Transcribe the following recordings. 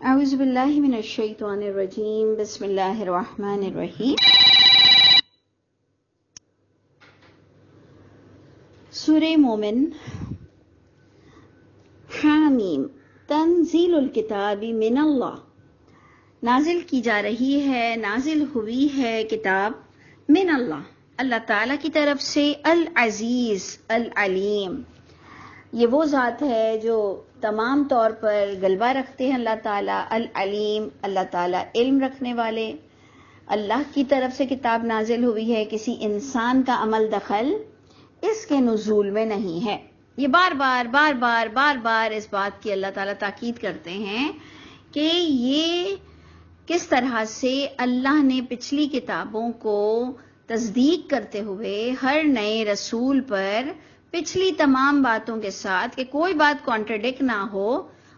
اعوذ باللہ من الشیطان الرجیم بسم اللہ الرحمن الرحیم۔ سورہ مومن۔ حامیم تنزیل الکتاب من اللہ، نازل کی جا رہی ہے، نازل ہوئی ہے کتاب من اللہ، اللہ تعالیٰ کی طرف سے، العزیز العلیم۔ یہ وہ ذات ہے جو تمام طور پر غلبہ رکھتے ہیں، اللہ تعالیٰ العلیم، اللہ تعالیٰ علم رکھنے والے۔ اللہ کی طرف سے کتاب نازل ہوئی ہے، کسی انسان کا عمل دخل اس کے نزول میں نہیں ہے۔ یہ بار بار اس بات کی اللہ تعالیٰ تاکید کرتے ہیں کہ یہ کس طرح سے اللہ نے پچھلی کتابوں کو تصدیق کرتے ہوئے ہر نئے رسول پر پچھلی تمام باتوں کے ساتھ کہ کوئی بات کانٹرڈکٹ نہ ہو،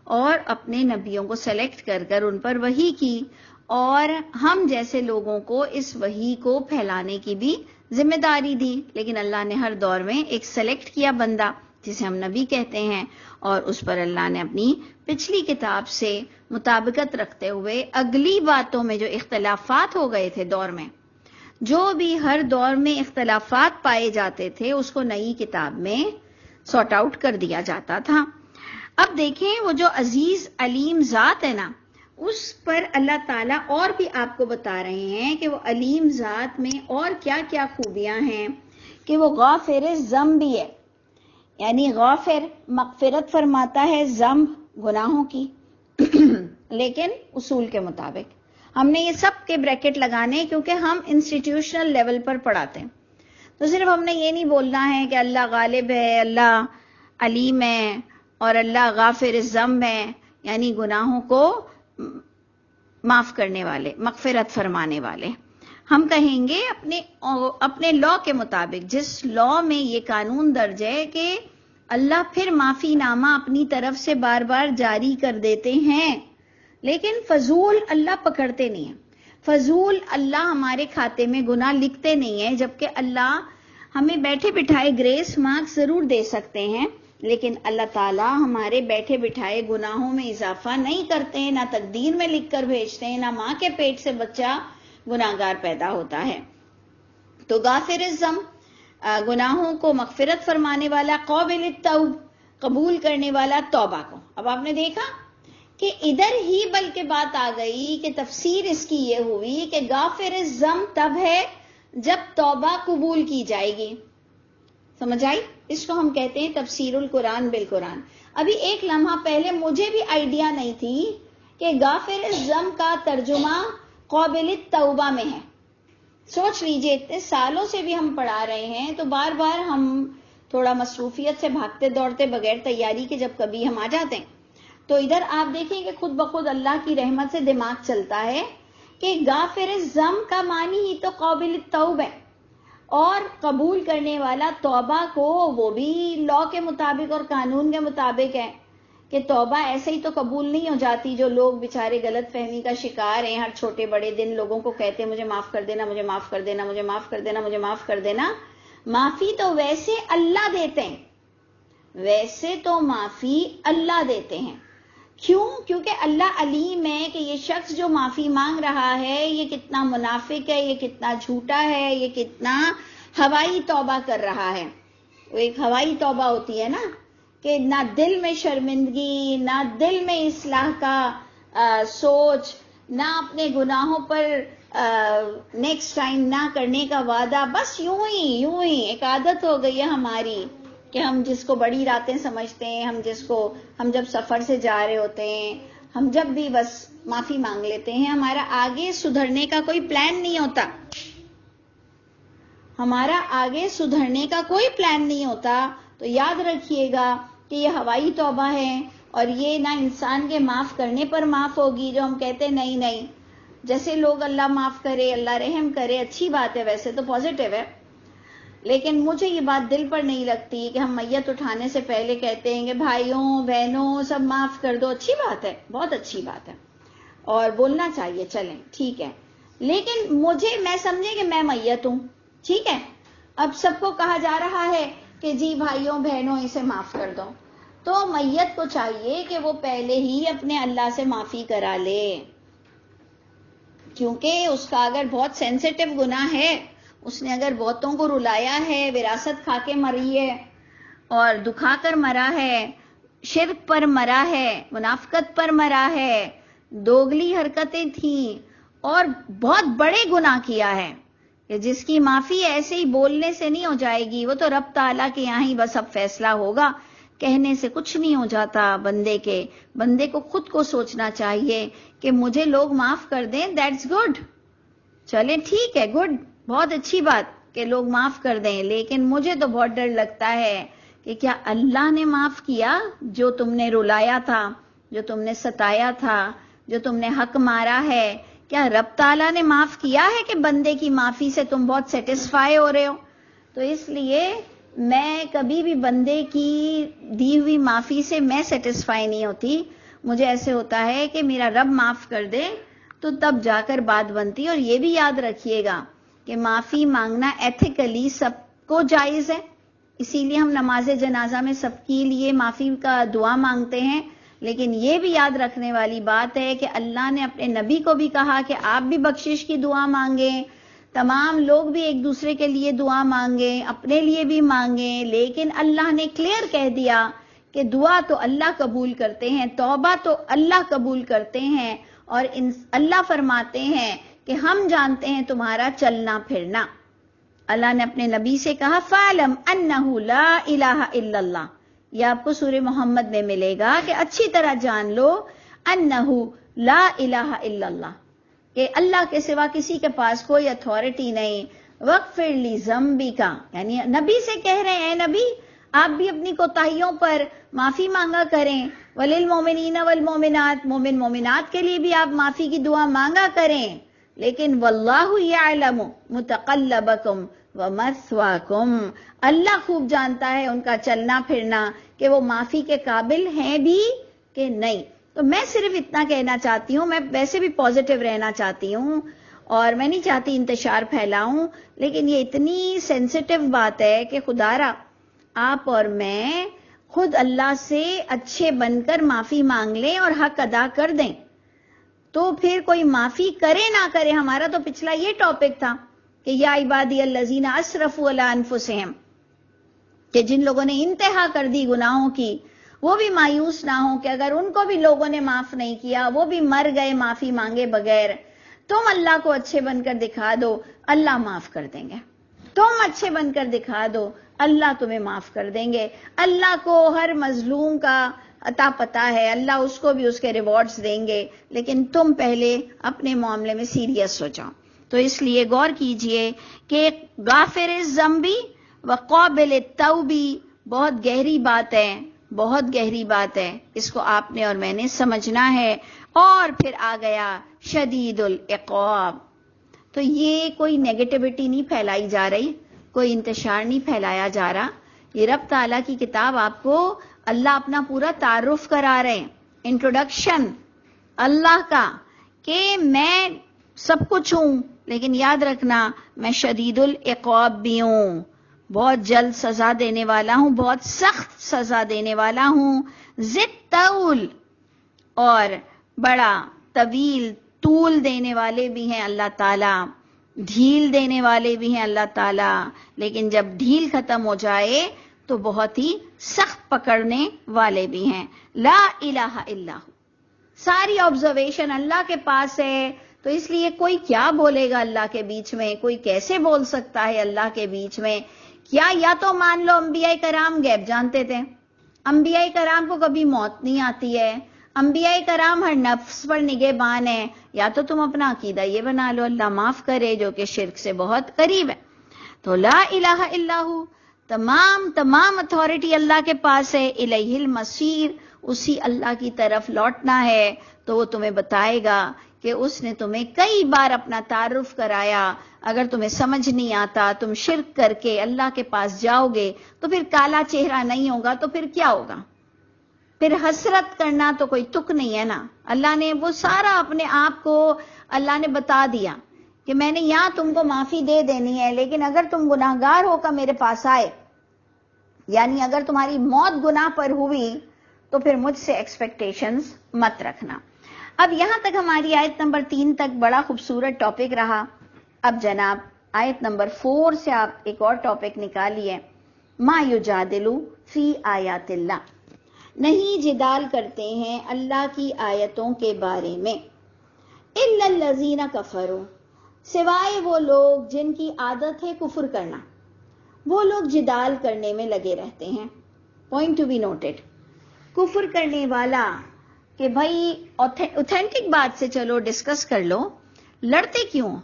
اور اپنے نبیوں کو سلیکٹ کر کر ان پر وحی کی، اور ہم جیسے لوگوں کو اس وحی کو پھیلانے کی بھی ذمہ داری دی۔ لیکن اللہ نے ہر دور میں ایک سلیکٹ کیا بندہ جسے ہم نبی کہتے ہیں، اور اس پر اللہ نے اپنی پچھلی کتاب سے مطابقت رکھتے ہوئے اگلی باتوں میں جو اختلافات ہو گئے تھے دور میں، جو بھی ہر دور میں اختلافات پائے جاتے تھے، اس کو نئی کتاب میں سارٹ آؤٹ کر دیا جاتا تھا۔ اب دیکھیں وہ جو عزیز علیم ذات ہے نا، اس پر اللہ تعالیٰ اور بھی آپ کو بتا رہے ہیں کہ وہ علیم ذات میں اور کیا کیا خوبیاں ہیں، کہ وہ غافر ذنب بھی ہے، یعنی غافر مغفرت فرماتا ہے ذنب گناہوں کی لیکن اصول کے مطابق۔ ہم نے یہ سب کے بریکٹ لگانے کیونکہ ہم انسٹیٹیوشنل لیول پر پڑھاتے ہیں، تو صرف ہم نے یہ نہیں بولنا ہے کہ اللہ غالب ہے، اللہ علیم ہے، اور اللہ غافر الذنب ہے، یعنی گناہوں کو معاف کرنے والے، مغفرت فرمانے والے۔ ہم کہیں گے اپنے لا کے مطابق، جس لا میں یہ قانون درج ہے کہ اللہ پھر معافی نامہ اپنی طرف سے بار بار جاری کر دیتے ہیں، لیکن فضول اللہ پکڑتے نہیں ہیں، فضول اللہ ہمارے کھاتے میں گناہ لکھتے نہیں ہیں، جبکہ اللہ ہمیں بیٹھے بٹھائے گریس مارکس ضرور دے سکتے ہیں، لیکن اللہ تعالیٰ ہمارے بیٹھے بٹھائے گناہوں میں اضافہ نہیں کرتے ہیں، نہ تقدیر میں لکھ کر بھیجتے ہیں، نہ ماں کے پیٹ سے بچہ گناہگار پیدا ہوتا ہے۔ تو غافر الذنب، گناہوں کو مغفرت فرمانے والا، قابل التوب، قبول کرنے والا توبہ کو۔ اب آپ نے دیکھا کہ ادھر ہی بلکہ بات آ گئی کہ تفسیر اس کی یہ ہوئی کہ غافر الذنب تب ہے جب توبہ قبول کی جائے گی۔ سمجھ آئی؟ اس کو ہم کہتے ہیں تفسیر القرآن بالقرآن۔ ابھی ایک لمحہ پہلے مجھے بھی آئیڈیا نہیں تھی کہ غافر الذنب کا ترجمہ قابل التوبہ میں ہے۔ سوچ لیجئے، اتنے سالوں سے بھی ہم پڑھا رہے ہیں، تو بار بار ہم تھوڑا مصروفیت سے بھاگتے دوڑتے بغیر تیاری کے جب کبھی ہم آ جاتے ہیں، تو ادھر آپ دیکھیں کہ خود بخود اللہ کی رحمت سے دماغ چلتا ہے کہ غافر الذنب کا معنی ہی تو قابل التوب ہے، اور قبول کرنے والا توبہ کو، وہ بھی لا کے مطابق اور قانون کے مطابق ہے کہ توبہ ایسے ہی تو قبول نہیں ہو جاتی۔ جو لوگ بیچارے غلط فہمی کا شکار ہیں، ہر چھوٹے بڑے دن لوگوں کو کہتے ہیں مجھے معاف کر دینا، مجھے معاف کر دینا، مجھے معاف کر دینا، مجھے معاف کر دینا۔ معافی تو ویسے اللہ دیتے ہیں، ویسے تو معافی اللہ دیتے ہیں۔ کیوں؟ کیونکہ اللہ علیم ہے کہ یہ شخص جو معافی مانگ رہا ہے یہ کتنا منافق ہے، یہ کتنا جھوٹا ہے، یہ کتنا ہوائی توبہ کر رہا ہے۔ وہ ایک ہوائی توبہ ہوتی ہے نا، کہ نہ دل میں شرمندگی، نہ دل میں اصلاح کا سوچ، نہ اپنے گناہوں پر نیکسٹ ٹائم نہ کرنے کا وعدہ، بس یوں ہی ایک عادت ہو گئی ہے ہماری کہ ہم جس کو بڑی راتیں سمجھتے ہیں، ہم جب سفر سے جا رہے ہوتے ہیں، ہم جب بھی بس معافی مانگ لیتے ہیں، ہمارا آگے سدھرنے کا کوئی پلان نہیں ہوتا، ہمارا آگے سدھرنے کا کوئی پلان نہیں ہوتا۔ تو یاد رکھیے گا کہ یہ ہوائی توبہ ہے، اور یہ نہ انسان کے معاف کرنے پر معاف ہوگی، جو ہم کہتے ہیں نہیں، جیسے لوگ اللہ معاف کرے، اللہ رحم کرے، اچھی بات ہے، ویسے تو پازیٹیو ہے، لیکن مجھے یہ بات دل پر نہیں لگتی کہ ہم میت اٹھانے سے پہلے کہتے ہیں کہ بھائیوں بہنوں سب معاف کر دو۔ اچھی بات ہے، بہت اچھی بات ہے، اور بولنا چاہیے، چلیں ٹھیک ہے، لیکن میں سمجھے کہ میں میت ہوں، ٹھیک ہے، اب سب کو کہا جا رہا ہے کہ جی بھائیوں بہنوں اسے معاف کر دو، تو میت کو چاہیے کہ وہ پہلے ہی اپنے اللہ سے معافی کرا لے، کیونکہ اس کا اگر بہت سینسیٹیو گناہ ہے، اس نے اگر بہتوں کو رلایا ہے، وراثت کھا کے مری ہے اور دکھا کر مرا ہے، شرک پر مرا ہے، منافقت پر مرا ہے، دوگلی حرکتیں تھیں اور بہت بڑے گناہ کیا ہے کہ جس کی معافی ایسے ہی بولنے سے نہیں ہو جائے گی، وہ تو رب تعالیٰ کے یہاں ہی بس اب فیصلہ ہوگا، کہنے سے کچھ نہیں ہو جاتا بندے کو خود کو سوچنا چاہیے کہ مجھے لوگ معاف کر دیں، دیٹس گڈ، چلیں ٹھیک ہے، گڈ، بہت اچھی بات کہ لوگ معاف کر دیں، لیکن مجھے تو بہت ڈر لگتا ہے کہ کیا اللہ نے معاف کیا جو تم نے رلایا تھا، جو تم نے ستایا تھا، جو تم نے حق مارا ہے؟ کیا رب تعالیٰ نے معاف کیا ہے کہ بندے کی معافی سے تم بہت سیٹسفائی ہو رہے ہو؟ تو اس لیے میں کبھی بھی بندے کی دی ہوئی معافی سے میں سیٹسفائی نہیں ہوتی، مجھے ایسے ہوتا ہے کہ میرا رب معاف کر دے تو تب جا کر بات بنتی. اور یہ بھی یاد رکھیے گا کہ معافی مانگنا ایتھیکلی سب کو جائز ہے، اسی لیے ہم نماز جنازہ میں سب کے لیے معافی کا دعا مانگتے ہیں. لیکن یہ بھی یاد رکھنے والی بات ہے کہ اللہ نے اپنے نبی کو بھی کہا کہ آپ بھی بخشش کی دعا مانگیں، تمام لوگ بھی ایک دوسرے کے لیے دعا مانگیں، اپنے لیے بھی مانگیں، لیکن اللہ نے کلیئر کہہ دیا کہ دعا تو اللہ قبول کرتے ہیں، توبہ تو اللہ قبول کرتے ہیں، اور اللہ فرماتے ہیں کہ ہم جانتے ہیں تمہارا چلنا پھرنا. اللہ نے اپنے نبی سے کہا فَعْلَمْ أَنَّهُ لَا إِلَهَ إِلَّا اللَّهُ، یہ آپ کو سورہ محمد میں ملے گا کہ اچھی طرح جان لو أَنَّهُ لَا إِلَهَ إِلَّا اللَّهُ، کہ اللہ کے سوا کسی کے پاس کوئی اتھارٹی نہیں. وَغْفِرْ لِذَنْبِكَ، یعنی نبی سے کہہ رہے ہیں نبی آپ بھی اپنی کوتاہیوں پر معافی مانگا کریں. وَلِلْمُؤْمِنِينَ وَالْمُؤْمِنَاتِ، مومن مومنات کے لیے بھی آپ معافی کی دعا مانگا کریں. لیکن وَاللَّهُ يَعْلَمُ مُتَقَلَّبَكُمْ وَمَثْوَاكُمْ، اللہ خوب جانتا ہے ان کا چلنا پھرنا کہ وہ معافی کے قابل ہیں بھی کہ نہیں. تو میں صرف اتنا کہنا چاہتی ہوں، میں ویسے بھی پازیٹیو رہنا چاہتی ہوں اور میں نہیں چاہتی انتشار پھیلاؤں، لیکن یہ اتنی سینسیٹیو بات ہے کہ خدا را آپ اور میں خود اللہ سے اچھے بن کر معافی مانگ لیں اور حق ادا کر دیں. تو پھر کوئی معافی کرے نہ کرے، ہمارا تو پچھلا یہ ٹاپک تھا کہ یا عبادی الذین اسرفوا علی انفسہم، کہ جن لوگوں نے انتہا کر دی گناہوں کی وہ بھی مایوس نہ ہوں کہ اگر ان کو بھی لوگوں نے معاف نہیں کیا، وہ بھی مر گئے معافی مانگے بغیر. تم اللہ کو اچھے بن کر دکھا دو، اللہ معاف کر دیں گے. تم اچھے بن کر دکھا دو، اللہ تمہیں معاف کر دیں گے. اللہ کو ہر مظلوم کا عطا پتہ ہے، اللہ اس کو بھی اس کے ریوارڈز دیں گے، لیکن تم پہلے اپنے معاملے میں سیریس ہو جاؤ. تو اس لیے غور کیجئے کہ غافر الذنبی وقابل التوبی بہت گہری بات ہے، بہت گہری بات ہے، اس کو آپ نے اور میں نے سمجھنا ہے. اور پھر آ گیا شدید العقاب. تو یہ کوئی نیگیٹیوٹی نہیں پھیلائی جا رہی، کوئی انتشار نہیں پھیلایا جا رہا. یہ رب تعالیٰ کی کتاب آپ کو اللہ اپنا پورا تعارف کرا رہے ہیں، انٹروڈکشن اللہ کا کہ میں سب کچھ ہوں، لیکن یاد رکھنا میں شدید العقاب بھی ہوں، بہت جلد سزا دینے والا ہوں، بہت سخت سزا دینے والا ہوں. ذی الطول، اور بڑا طویل طول دینے والے بھی ہیں اللہ تعالیٰ، ڈھیل دینے والے بھی ہیں اللہ تعالیٰ، لیکن جب ڈھیل ختم ہو جائے تو بہت ہی سخت پکڑنے والے بھی ہیں. لا الہ الا ہو، ساری آبزرویشن اللہ کے پاس ہے. تو اس لیے کوئی کیا بولے گا اللہ کے بیچ میں، کوئی کیسے بول سکتا ہے اللہ کے بیچ میں؟ کیا یا تو مان لو انبیاء کرام غیب جانتے تھے، انبیاء کرام کو کبھی موت نہیں آتی ہے، انبیاء کرام ہر نفس پر نگہبان ہیں، یا تو تم اپنا عقیدہ یہ بنا لو اللہ معاف کرے، جو کہ شرک سے بہت قریب ہے. تو لا الہ الا ہو، تمام اتھارٹی اللہ کے پاس ہے. الیہ المصیر، اسی اللہ کی طرف لوٹنا ہے. تو وہ تمہیں بتائے گا کہ اس نے تمہیں کئی بار اپنا تعارف کرایا. اگر تمہیں سمجھ نہیں آتا، تم شرک کر کے اللہ کے پاس جاؤ گے تو پھر کالا چہرہ نہیں ہوگا تو پھر کیا ہوگا؟ پھر حسرت کرنا تو کوئی تک نہیں ہے نا. اللہ نے وہ سارا اپنے آپ کو اللہ نے بتا دیا کہ میں نے یہاں تم کو معافی دے دینی ہے، لیکن اگر تم گناہگار ہو کر میرے پاس آئے، یعنی اگر تمہاری موت گناہ پر ہوئی تو پھر مجھ سے ایکسپیکٹیشنز مت رکھنا۔ اب یہاں تک ہماری آیت نمبر 3 تک بڑا خوبصورت ٹاپک رہا۔ اب جناب آیت نمبر 4 سے آپ ایک اور ٹاپک نکالیے، ما یجادل فی آیات اللہ، نہیں جدال کرتے ہیں اللہ کی آیتوں کے بارے میں، الا الذین کفروا، سوائے وہ لوگ جن کی عادت ہے کفر کرنا، وہ لوگ جدال کرنے میں لگے رہتے ہیں۔ پوائنٹ ٹو بی نوٹڈ، کفر کرنے والا کہ بھائی اوتھینٹک بات سے چلو ڈسکس کر لو، لڑتے کیوں؟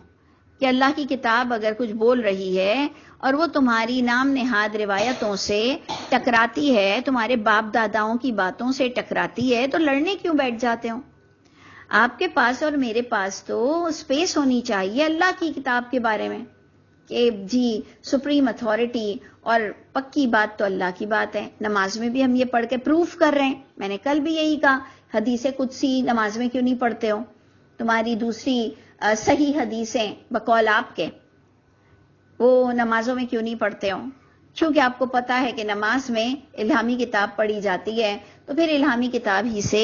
کہ اللہ کی کتاب اگر کچھ بول رہی ہے اور وہ تمہاری نام نہاد روایتوں سے ٹکراتی ہے، تمہارے باپ داداؤں کی باتوں سے ٹکراتی ہے، تو لڑنے کیوں بیٹھ جاتے ہو؟ آپ کے پاس اور میرے پاس تو اسپیس ہونی چاہیے اللہ کی کتاب کے بارے میں کہ جی سپریم اتھارٹی اور پکی بات تو اللہ کی بات ہے۔ نماز میں بھی ہم یہ پڑھ کے پروف کر رہے ہیں، میں نے کل بھی یہی کہا، حدیث قدسی نماز میں کیوں نہیں پڑھتے ہو؟ تمہاری دوسری صحیح حدیثیں بقول آپ کے وہ نمازوں میں کیوں نہیں پڑھتے ہو؟ کیونکہ آپ کو پتا ہے کہ نماز میں الہامی کتاب پڑھی جاتی ہے، تو پھر الہامی کتاب ہی سے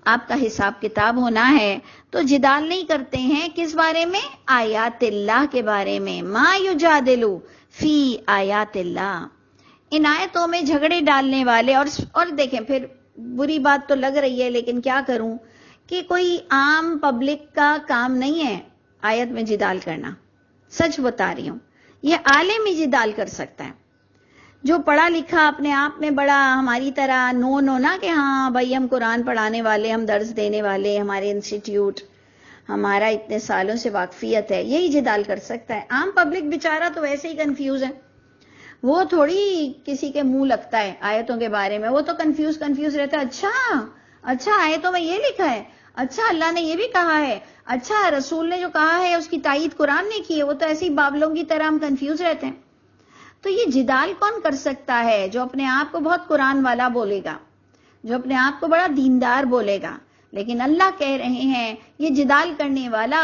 آپ کا حساب کتاب ہونا ہے۔ تو جدال نہیں کرتے ہیں کس بارے میں؟ آیات اللہ کے بارے میں، ما یجادلو فی آیات اللہ، ان آیتوں میں جھگڑے ڈالنے والے۔ اور دیکھیں پھر بری بات تو لگ رہی ہے لیکن کیا کروں کہ کوئی عام پبلک کا کام نہیں ہے آیت میں جدال کرنا، سچ بتا رہی ہوں۔ یہ عالم ہی جدال کر سکتا ہے، جو پڑھا لکھا اپنے آپ میں بڑا ہماری طرح نو نا کہ ہاں بھائی ہم قرآن پڑھانے والے، ہم درس دینے والے، ہمارے انسٹیٹیوٹ، ہمارا اتنے سالوں سے واقفیت ہے، یہی جدال کر سکتا ہے۔ عام پبلک بیچارہ تو ویسے ہی کنفیوز ہے، وہ تھوڑی کسی کے منہ لگتا ہے آیتوں کے بارے میں، وہ تو کنفیوز رہتا ہے۔ اچھا آیتوں میں یہ لکھا ہے، اچھا اللہ نے یہ بھی کہا ہے، اچھا رسول نے جو کہا ہے اس کی تائید قرآن نے کی ہے۔ وہ تو ایسے ہی بابلوں کی طرح ہم کنفیوز رہتے ہیں۔ تو یہ جدال کون کر سکتا ہے؟ جو اپنے آپ کو بہت قرآن والا بولے گا، جو اپنے آپ کو بڑا دیندار بولے گا۔ لیکن اللہ کہہ رہے ہیں یہ جدال کرنے والا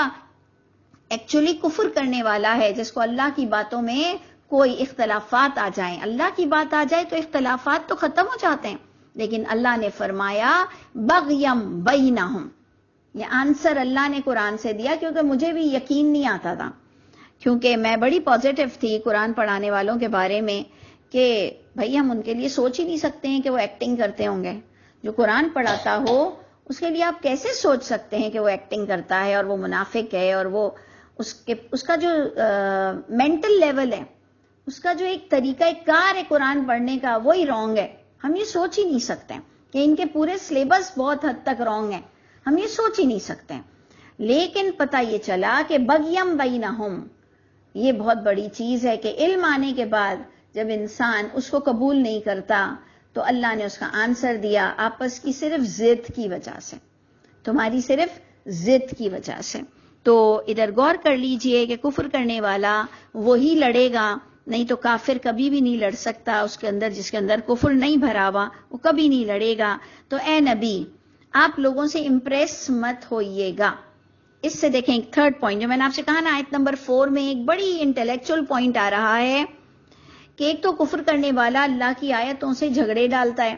ایکچولی کفر کرنے والا ہے، جس کو اللہ کی باتوں میں کوئی اختلافات آ جائیں، اللہ کی بات آ جائے تو اختلافات تو ختم ہو جاتے ہیں۔ لیکن اللہ نے فرمایا بغیم بینہم، یہ آنسر اللہ نے قرآن سے دیا، کیونکہ مجھے بھی یقین نہیں آتا تھا، کیونکہ میں بڑی پازیٹیو تھی قرآن پڑھانے والوں کے بارے میں کہ بھئی ہم ان کے لیے سوچ ہی نہیں سکتے ہیں کہ وہ ایکٹنگ کرتے ہوں گے۔ جو قرآن پڑھاتا ہو اس کے لیے آپ کیسے سوچ سکتے ہیں کہ وہ ایکٹنگ کرتا ہے اور وہ منافق ہے، اور وہ اس کا جو مینٹل لیول ہے، اس کا جو ایک طریقہ کار ہے قرآن پڑھنے کا، وہی رانگ ہے۔ ہم یہ سوچ ہی نہیں سکتے کہ ان کے پورے سلیبس بہت حد تک رانگ ہیں، ہم یہ سوچ ہی نہیں سکتے۔ لیکن پتہ یہ چلا کہ بغیم بینہم، یہ بہت بڑی چیز ہے کہ علم آنے کے بعد جب انسان اس کو قبول نہیں کرتا تو اللہ نے اس کا آنسر دیا آپس کی صرف ضد کی وجہ سے، تمہاری صرف ضد کی وجہ سے۔ تو ادھر غور کر لیجئے کہ کفر کرنے والا وہی لڑے گا، نہیں تو کافر کبھی بھی نہیں لڑ سکتا، اس کے اندر جس کے اندر کفر نہیں بھرا ہوا وہ کبھی نہیں لڑے گا۔ تو اے نبی آپ لوگوں سے امپریس مت ہوئیے گا۔ اس سے دیکھیں ایک تھرڈ پوائنٹ جو میں نے آپ سے کہا نا آیت نمبر 4 میں ایک بڑی انٹلیکچول پوائنٹ آ رہا ہے کہ ایک تو کفر کرنے والا اللہ کی آیتوں سے جھگڑے ڈالتا ہے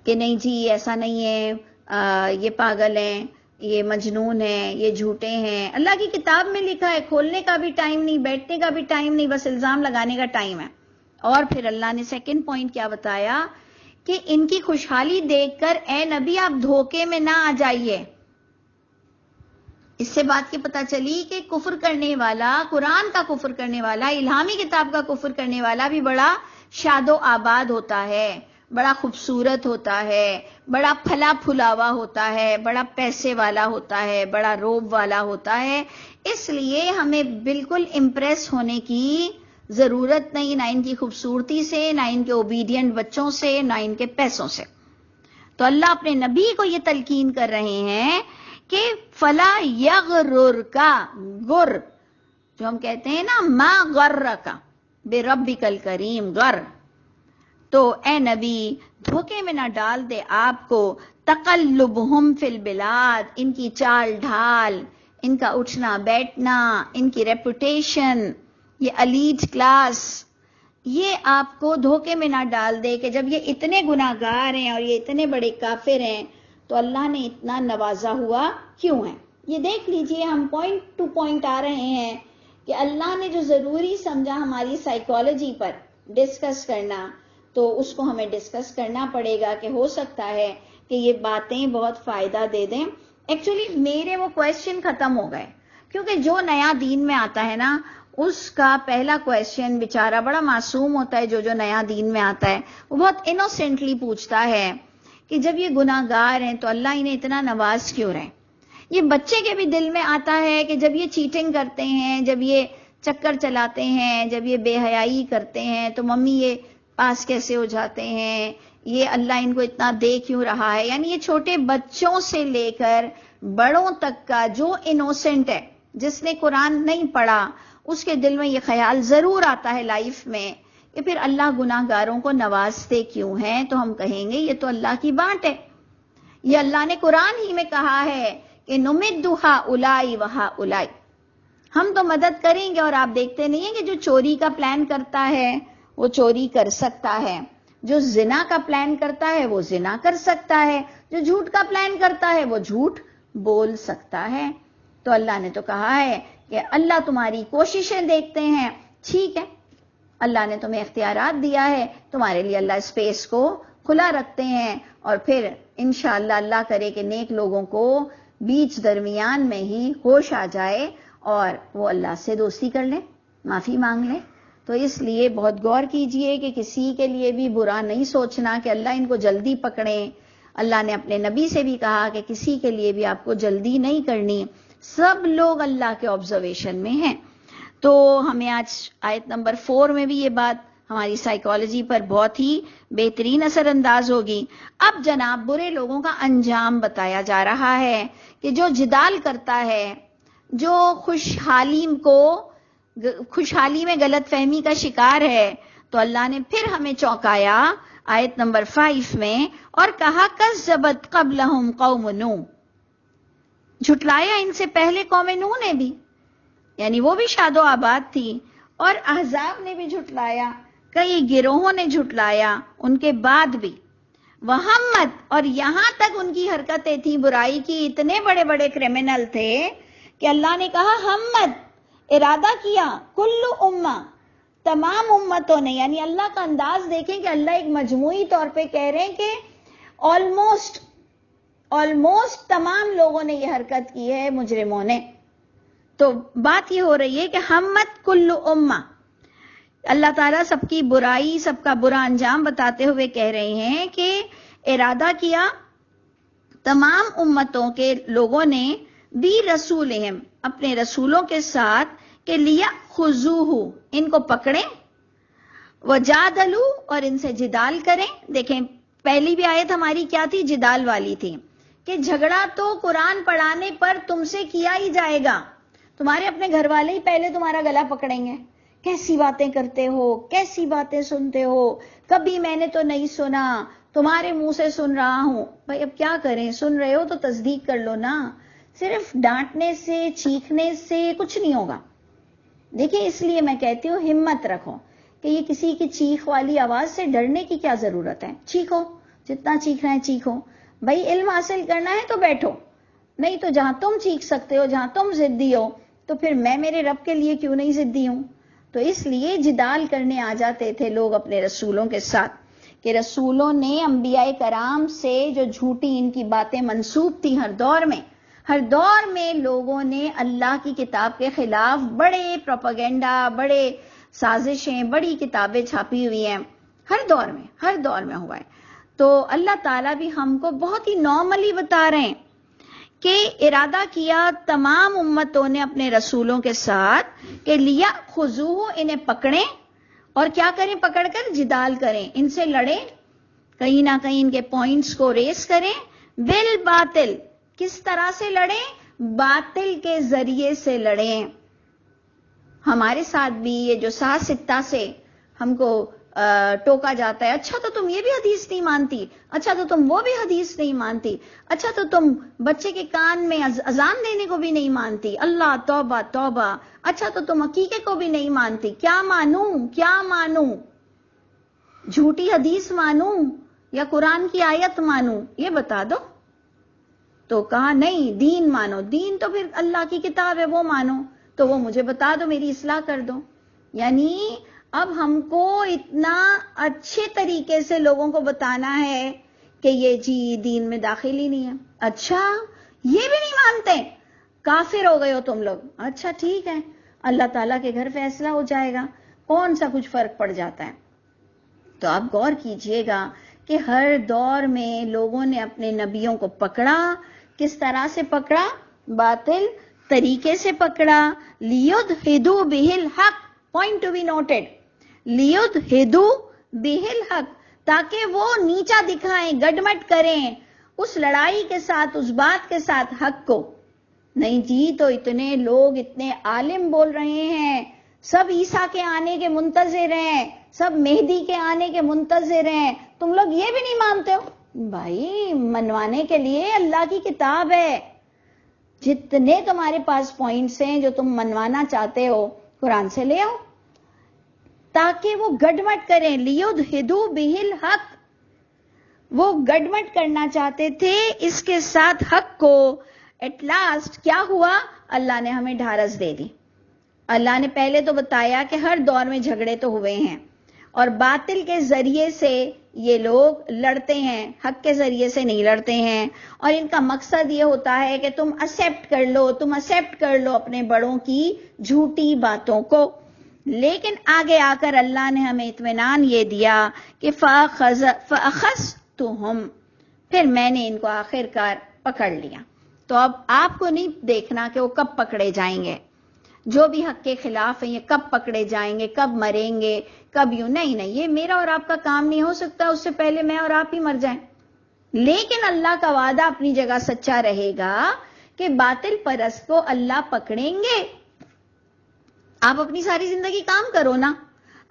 کہ نہیں جی ایسا نہیں ہے، یہ پاگل ہیں، یہ مجنون ہیں، یہ جھوٹے ہیں، اللہ کی کتاب میں لکھا ہے، کھولنے کا بھی ٹائم نہیں، بیٹھنے کا بھی ٹائم نہیں، بس الزام لگانے کا ٹائم ہے۔ اور پھر اللہ نے سیکنڈ پوائنٹ کیا بتایا کہ ان کی خوشحالی دیکھ کر اے نبی آپ دھوکے میں نہ آ جائیے۔ اس سے بات کی پتہ چلی کہ کفر کرنے والا، قرآن کا کفر کرنے والا، الہامی کتاب کا کفر کرنے والا بھی بڑا شاد و آباد ہوتا ہے، بڑا خوبصورت ہوتا ہے، بڑا پھلا پھلاوا ہوتا ہے، بڑا پیسے والا ہوتا ہے، بڑا روب والا ہوتا ہے۔ اس لیے ہمیں بالکل امپریس ہونے کی ضرورت نہیں، نہ ان کی خوبصورتی سے، نہ ان کے اوبیڈینٹ بچوں سے، نہ ان کے پیسوں سے۔ تو اللہ اپنے نبی کو یہ تلقین کر رہے ہیں کہ فلا یغررک، گر جو ہم کہتے ہیں نا ما غرک بربک الکریم، گر، تو اے نبی دھوکے میں نہ ڈال دے آپ کو تقلبہم فی البلاد، ان کی چال ڈھال، ان کا اٹھنا بیٹھنا، ان کی ریپوٹیشن، یہ الیٹ کلاس، یہ آپ کو دھوکے میں نہ ڈال دے کہ جب یہ اتنے گناہگار ہیں اور یہ اتنے بڑے کافر ہیں تو اللہ نے اتنا نوازا ہوا کیوں ہے. یہ دیکھ لیجئے ہم پوائنٹ ٹو پوائنٹ آ رہے ہیں کہ اللہ نے جو ضروری سمجھا ہماری سائیکالوجی پر ڈسکس کرنا تو اس کو ہمیں ڈسکس کرنا پڑے گا کہ ہو سکتا ہے کہ یہ باتیں بہت فائدہ دے دیں. ایکچولی میرے وہ کویسچن ختم ہو گئے کیونکہ جو نیا دین میں آتا ہے نا اس کا پہلا کویسچن بیچارہ بڑا معصوم ہوتا ہے. جو نیا دین میں آتا ہے وہ بہت انوسینٹلی پوچھتا ہے کہ جب یہ گناہگار ہیں تو اللہ انہیں اتنا نواز کیوں رہے. یہ بچے کے بھی دل میں آتا ہے کہ جب یہ چیٹنگ کرتے ہیں, جب یہ چکر چلاتے ہیں, جب یہ بے حیائی کرتے ہیں تو ممی یہ پاس کیسے ہو جاتے ہیں, یہ اللہ ان کو اتنا دے کیوں رہا ہے. یعنی یہ چھوٹے بچوں سے لے کر بڑوں تک کا جو انوسینٹ ہے, جس نے قرآن نہیں پڑھا, اس کے دل میں یہ خیال ضرور آتا ہے لائف میں کہ پھر اللہ گناہگاروں کو نوازتے کیوں ہیں. تو ہم کہیں گے یہ تو اللہ کی بات ہے. یہ اللہ نے قرآن ہی میں کہا ہے کہ نمدھا الائی وہا الائی, ہم تو مدد کریں گے. اور آپ دیکھتے نہیں ہیں کہ جو چوری کا پلان کرتا ہے وہ چوری کر سکتا ہے, جو زنا کا پلان کرتا ہے وہ زنا کر سکتا ہے, جو جھوٹ کا پلان کرتا ہے وہ جھوٹ بول سکتا ہے. تو اللہ نے تو کہا ہے کہ اللہ تمہاری کوششیں دیکھتے ہیں. ٹھیک ہے, اللہ نے تمہیں اختیارات دیا ہے, تمہارے لیے اللہ اسپیس کو کھلا رکھتے ہیں. اور پھر انشاءاللہ اللہ کرے کہ نیک لوگوں کو بیچ درمیان میں ہی ہوش آ جائے اور وہ اللہ سے دوستی کر لیں, معافی مانگ لیں. تو اس لیے بہت غور کیجئے کہ کسی کے لیے بھی برا نہیں سوچنا کہ اللہ ان کو جلدی پکڑیں. اللہ نے اپنے نبی سے بھی کہا کہ کسی کے لیے بھی آپ کو جلدی نہیں کرنی, سب لوگ اللہ کے آبزرویشن میں ہیں. تو ہمیں آج آیت نمبر 4 میں بھی یہ بات ہماری سائیکالوجی پر بہت ہی بہترین اثر انداز ہوگی. اب جناب برے لوگوں کا انجام بتایا جا رہا ہے کہ جو جدال کرتا ہے, جو خوشحالی میں غلط فہمی کا شکار ہے, تو اللہ نے پھر ہمیں چونکایا آیت نمبر 5 میں اور کہا کذبت قبلہم قوم نوح, جھٹلایا ان سے پہلے قوم نوح نے بھی, یعنی وہ بھی شاد و آباد تھی. اور احزاب نے بھی جھٹلایا, کئی گروہوں نے جھٹلایا ان کے بعد بھی. وہمت, اور یہاں تک ان کی حرکتیں تھیں برائی کی, اتنے بڑے بڑے کرمنل تھے کہ اللہ نے کہا ہمت, ارادہ کیا, کل امہ, تمام امتوں نے. یعنی اللہ کا انداز دیکھیں کہ اللہ ایک مجموعی طور پہ کہہ رہے ہیں کہ آلموسٹ تمام لوگوں نے یہ حرکت کی ہے, مجرموں نے. تو بات یہ ہو رہی ہے کہ ہمت کل امہ, اللہ تعالیٰ سب کی برائی, سب کا برا انجام بتاتے ہوئے کہہ رہے ہیں کہ ارادہ کیا تمام امتوں کے لوگوں نے بھی رسولہم, اپنے رسولوں کے ساتھ, کہ لیا خذوہ, ان کو پکڑیں, وجادلوا, اور ان سے جدال کریں. دیکھیں پہلی بھی آیت ہماری کیا تھی, جدال والی تھی کہ جھگڑا تو قرآن پڑھانے پر تم سے کیا ہی جائے گا, تمہارے اپنے گھر والے ہی پہلے تمہارا گلا پکڑیں گے. کیسی باتیں کرتے ہو, کیسی باتیں سنتے ہو, کبھی میں نے تو نہیں سنا, تمہارے منہ سے سن رہا ہوں. بھائی اب کیا کریں, سن رہے ہو تو تصدیق کر لو نا, صرف ڈانٹنے سے چیخنے سے کچھ نہیں ہوگا. دیکھیں اس لیے میں کہتی ہوں ہمت رکھو کہ یہ کسی کی چیخ والی آواز سے ڈرنے کی کیا ضرورت ہے. چیخو, جتنا چیخنا ہے چیخو. بھائی علم حاصل کرنا ہے تو بیٹھو, نہیں تو جہاں تم چیخ سکتے ہو, جہاں تم ضدی ہو, تو پھر میں میرے رب کے لیے کیوں نہیں ضدی ہوں. تو اس لیے جدال کرنے آ جاتے تھے لوگ اپنے رسولوں کے ساتھ کہ رسولوں نے انبیاء کرام سے جو جھوٹی ان کی باتیں منسوب تھی, ہر دور میں لوگوں نے اللہ کی کتاب کے خلاف بڑے پروپیگنڈا, بڑے سازشیں, بڑی کتابیں چھاپی ہوئی ہیں, ہر دور میں ہوا ہے. تو اللہ تعالیٰ بھی ہم کو بہت ہی نارملی بتا رہے ہیں کہ ارادہ کیا تمام امتوں نے اپنے رسولوں کے ساتھ کہ لیا خذوہ, انہیں پکڑیں, اور کیا کریں, پکڑ کر جدال کریں, ان سے لڑیں, کہیں نہ کہیں ان کے پوائنٹس کو ریس کریں. بالباطل, کس طرح سے لڑیں, باطل کے ذریعے سے لڑیں. ہمارے ساتھ بھی یہ جو ساتھ سے ہم کو ٹوکا جاتا ہے, اچھا تو تم یہ بھی حدیث نہیں مانتی, اچھا تو تم وہ بھی حدیث نہیں مانتی, اچھا تو تم بچے کے کان میں اذان دینے کو بھی نہیں مانتی, اللہ توبہ توبہ, اچھا تو تم عقیقے کو بھی نہیں مانتی, کیا مانوں. جھوٹی حدیث مانوں یا قرآن کی آیت مانوں؟ یہ بتا دو. تو کہا نہیں دین مانو. دین تو پھر اللہ کی کتاب ہے وہ مانو. تو وہ مجھے بتا دو، میری اصلاح کر دو. یعنی اب ہم کو اتنا اچھے طریقے سے لوگوں کو بتانا ہے کہ یہ جی دین میں داخل ہی نہیں ہے. اچھا یہ بھی نہیں مانتے، کافر ہو گئے ہو تم لوگ. اچھا ٹھیک ہے، اللہ تعالیٰ کے گھر فیصلہ ہو جائے گا، کون سا کچھ فرق پڑ جاتا ہے. تو آپ غور کیجئے گا کہ ہر دور میں لوگوں نے اپنے نبیوں کو پکڑا. کس طرح سے پکڑا؟ باطل طریقے سے پکڑا. لیدھدوا بہ الحق، پوائنٹ ٹو بی نوٹڈ، لیدھدوا بہ الحق، تاکہ وہ نیچا دکھائیں، گڈمٹ کریں اس لڑائی کے ساتھ، اس بات کے ساتھ حق کو. نہیں جی تو اتنے لوگ اتنے عالم بول رہے ہیں، سب عیسیٰ کے آنے کے منتظر ہیں، سب مہدی کے آنے کے منتظر ہیں، تم لوگ یہ بھی نہیں مانتے ہو. بھائی منوانے کے لیے اللہ کی کتاب ہے. جتنے تمہارے پاس پوائنٹس ہیں جو تم منوانا چاہتے ہو قرآن سے لے آؤ، تاکہ وہ گڈمٹ کریں. لیدھدوا بہ الحق، وہ گڈمٹ کرنا چاہتے تھے اس کے ساتھ حق کو. ایٹ لاسٹ کیا ہوا؟ اللہ نے ہمیں ڈھارس دے دی. اللہ نے پہلے تو بتایا کہ ہر دور میں جھگڑے تو ہوئے ہیں اور باطل کے ذریعے سے یہ لوگ لڑتے ہیں، حق کے ذریعے سے نہیں لڑتے ہیں. اور ان کا مقصد یہ ہوتا ہے کہ تم ایکسپٹ کر لو اپنے بڑوں کی جھوٹی باتوں کو. لیکن آگے آ کر اللہ نے ہمیں اطمینان یہ دیا کہ فَأَخَذْتُهُمْ، پھر میں نے ان کو آخر کار پکڑ لیا. تو اب آپ کو نہیں دیکھنا کہ وہ کب پکڑے جائیں گے، جو بھی حق کے خلاف ہیں یہ کب پکڑے جائیں گے، کب مریں گے، کب یوں. نہیں، یہ میرا اور آپ کا کام نہیں ہو سکتا، اس سے پہلے میں اور آپ ہی مر جائیں. لیکن اللہ کا وعدہ اپنی جگہ سچا رہے گا کہ باطل پرست کو اللہ پکڑیں گے. آپ اپنی ساری زندگی کام کرو نا،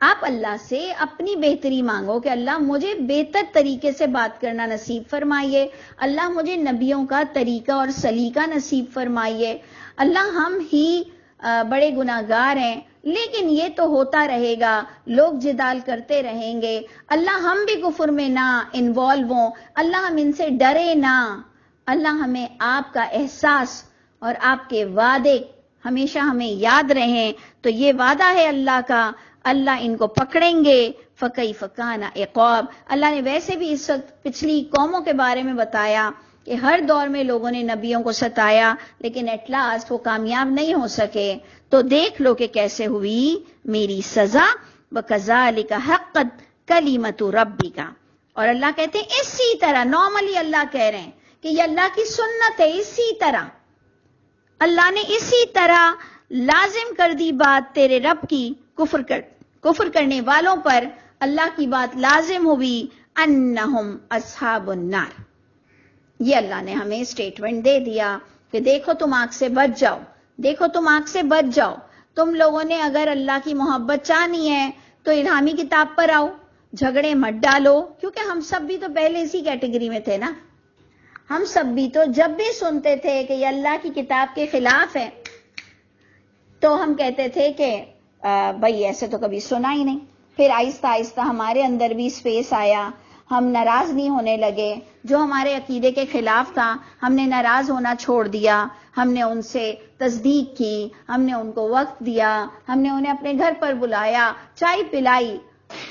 آپ اللہ سے اپنی بہتری مانگو کہ اللہ مجھے بہتر طریقے سے بات کرنا نصیب فرمائیے، اللہ مجھے نبیوں کا طریقہ اور سلیقہ نصیب فرمائیے. اللہ ہم ہی بڑے گناہگار ہیں، لیکن یہ تو ہوتا رہے گا، لوگ جدال کرتے رہیں گے. اللہ ہم بھی کفر میں نہ انوالو ہوں، اللہ ہم ان سے ڈرے نہ. اللہ ہمیں آپ کا احساس اور آپ کے وعدے ہمیشہ ہمیں یاد رہیں. تو یہ وعدہ ہے اللہ کا، اللہ ان کو پکڑیں گے. فَكَيْفَ كَانَ عِقَابِ، اللہ نے ویسے بھی اس وقت پچھلی قوموں کے بارے میں بتایا کہ ہر دور میں لوگوں نے نبیوں کو ستایا، لیکن ایٹ لاسٹ وہ کامیاب نہیں ہو سکے. تو دیکھ لو کہ کیسے ہوئی میری سزا. وَكَذَلِكَ حَقَّتْ كَلِمَتُ رَبِّكَ، اور اللہ کہتے ہیں اسی طرح. نارملی اللہ کہہ رہے ہیں کہ یہ اللہ کی سنت ہے، اسی طرح اللہ نے اسی طرح لازم کر دی بات تیرے رب کی. کفر کرنے والوں پر اللہ کی بات لازم ہوئی. انہم اصحاب النار، یہ اللہ نے ہمیں اسٹیٹمنٹ دے دیا کہ دیکھو تم آگ سے بچ جاؤ، دیکھو تم آگ سے بچ جاؤ. تم لوگوں نے اگر اللہ کی محبت چاہنی ہے تو الہامی کتاب پر آؤ، جھگڑے مت ڈالو. کیونکہ ہم سب بھی تو پہلے اسی کیٹیگری میں تھے نا. ہم سب بھی تو جب بھی سنتے تھے کہ یہ اللہ کی کتاب کے خلاف ہے تو ہم کہتے تھے کہ بھائی ایسے تو کبھی سنا ہی نہیں. پھر آہستہ آہستہ ہمارے اندر بھی اسپیس آیا، ہم ناراض نہیں ہونے لگے. جو ہمارے عقیدے کے خلاف تھا ہم نے ناراض ہونا چھوڑ دیا، ہم نے ان سے تصدیق کی، ہم نے ان کو وقت دیا، ہم نے انہیں اپنے گھر پر بلایا، چائے پلائی.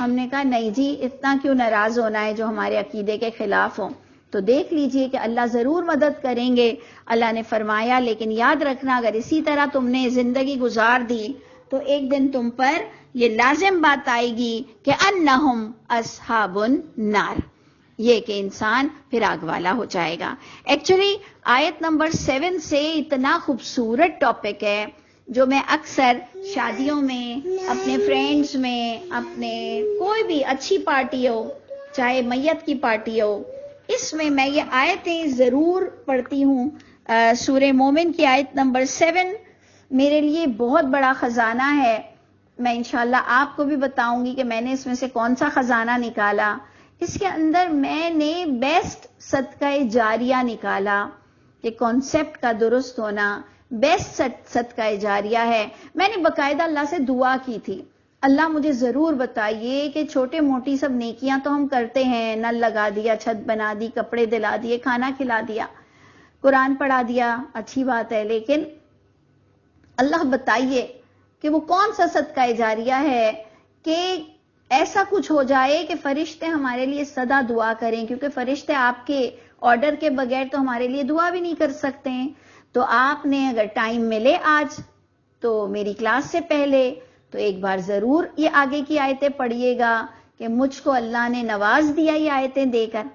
ہم نے کہا نہیں جی اتنا کیوں ناراض ہونا ہے جو ہمارے عقیدے کے خلاف ہوں. تو دیکھ لیجئے کہ اللہ ضرور مدد کریں گے. اللہ نے فرمایا لیکن یاد رکھنا اگر اسی طرح تم نے زندگی گزار دی تو ایک دن تم پر یہ لازم بات آئے گی کہ انہم اصحاب النار، یہ کہ انسان پھر آگ والا ہو جائے گا. ایکچولی آیت نمبر 7 سے اتنا خوبصورت ٹاپک ہے جو میں اکثر شادیوں میں، اپنے فرینڈز میں، اپنے کوئی بھی اچھی پارٹی ہو، چاہے میت کی پارٹی ہو، اس میں یہ آیتیں ضرور پڑھتی ہوں. سورہ مومن کی آیت نمبر 7 میرے لیے بہت بڑا خزانہ ہے. میں انشاءاللہ آپ کو بھی بتاؤں گی کہ میں نے اس میں سے کون سا خزانہ نکالا. اس کے اندر میں نے بیسٹ صدقہ جاریہ نکالا کہ کانسیپٹ کا درست ہونا بیسٹ صدقہ جاریہ ہے. میں نے باقاعدہ اللہ سے دعا کی تھی اللہ مجھے ضرور بتائیے کہ چھوٹے موٹی سب نیکیاں تو ہم کرتے ہیں، نل لگا دیا، چھت بنا دی، کپڑے دلا دیے، کھانا کھلا دیا، قرآن پڑھا دیا، اچھی بات ہے، لیکن اللہ بتائیے کہ وہ کون سا صدقہ جاریہ ہے کہ ایسا کچھ ہو جائے کہ فرشتے ہمارے لیے سدا دعا کریں، کیونکہ فرشتے آپ کے آرڈر کے بغیر تو ہمارے لیے دعا بھی نہیں کر سکتے ہیں۔ تو آپ نے اگر ٹائم ملے آج تو میری کلاس سے پہلے تو ایک بار ضرور یہ آگے کی آیتیں پڑھیے گا کہ مجھ کو اللہ نے نواز دیا یہ آیتیں دے کر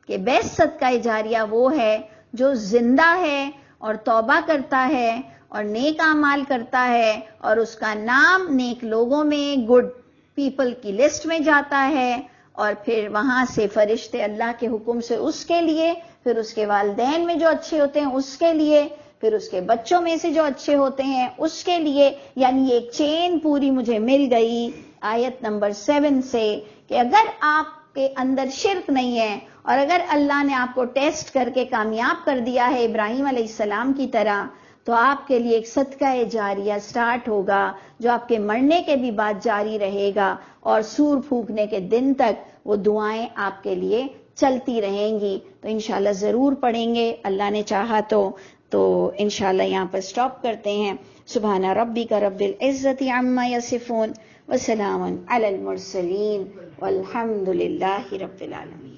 کہ بیسٹ صدقہ جاریہ وہ ہے جو زندہ ہے اور توبہ کرتا ہے اور نیک اعمال کرتا ہے اور اس کا نام نیک لوگوں میں، گڈ پیپل کی لسٹ میں جاتا ہے، اور پھر وہاں سے فرشتے اللہ کے حکم سے اس کے لیے، پھر اس کے والدین میں جو اچھے ہوتے ہیں اس کے لیے، پھر اس کے بچوں میں سے جو اچھے ہوتے ہیں اس کے لیے، یعنی ایک چین پوری مجھے مل گئی آیت نمبر 7 سے کہ اگر آپ کے اندر شرک نہیں ہے اور اگر اللہ نے آپ کو ٹیسٹ کر کے کامیاب کر دیا ہے ابراہیم علیہ السلام کی طرح، تو آپ کے لیے ایک صدقہ جاریہ سٹارٹ ہوگا جو آپ کے مرنے کے بھی بعد جاری رہے گا، اور سور پھونکنے کے دن تک وہ دعائیں آپ کے لیے چلتی رہیں گی۔ تو انشاءاللہ ضرور پڑھیں گے، اللہ نے چاہا تو انشاءاللہ یہاں پر سٹاپ کرتے ہیں۔ سبحان ربک رب العزت عما یصفون وسلام علی المرسلین والحمد للہ رب العالمین۔